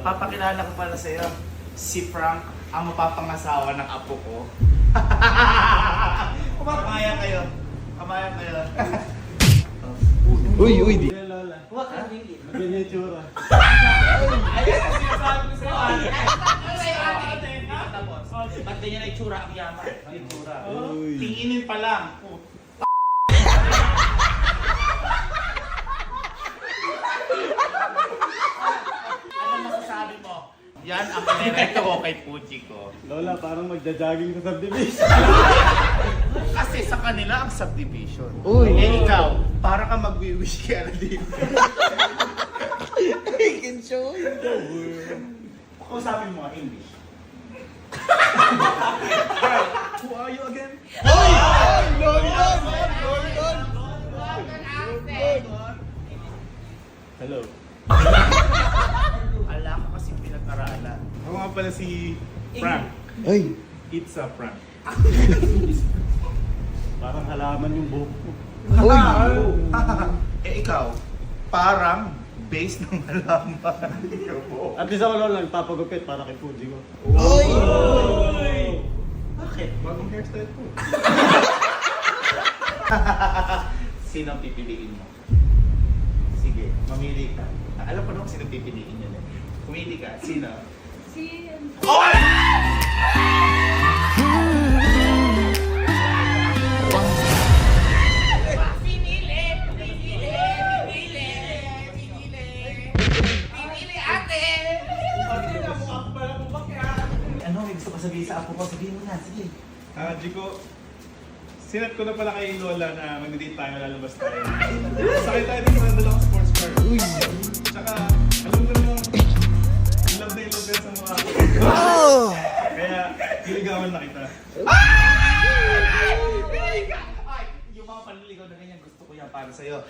Papakilala ko pala sa'yo, si Frank, ang mapapangasawa ng apo ko. Kamayan kayo. Kamayan kayo. Uy, di. Lola. Huwag kang hindi. Ganyan yung tsura. Ayun ang sinasabi ko sa'yo. Tapos, ba't ganyan ang itsura ang yaman? Ang itsura. Uy. Tinginin pa lang. Ano masasabi mo? Yan ang pinirento ko kay Puji ko. Lola, parang magja-jogging sa subdivision. Kasi sa kanila ang subdivision. Uy. Eh ikaw, para ka mag-wish kay Aladin. I can show you. Kausapin mo ang English. Who are you again? Hello. Ala ka kasi pinag-aralan. Ako nga pala si Frank. Ay. It's a Frank. Parang halaman yung buhok mo. Uy. Eh ikaw, parang base ng halaman. At least ako Lola, nagpapagupit para kay Fuji ko. Bakit? Bagong hairstyle ko. Sino ang pipiliin mo? Sige, mamili ka. Alam ko na kung sino pipiliin niya. Pumili ka. Sino? Si... Oh! Ano, may gusto ka sabihin sa apo ko? Sabihin mo na, sige. Jiko, sinat ko na pala kay Lola na mag-date tayo, lalabas tayo. Sakay tayo din sa dalawang sports car. Tsaka, alam ko namang love na love sa mga ako. Kaya, giligawan na kita. Ay, yung mga panliligaw na ganyan, gusto ko yan para sa'yo.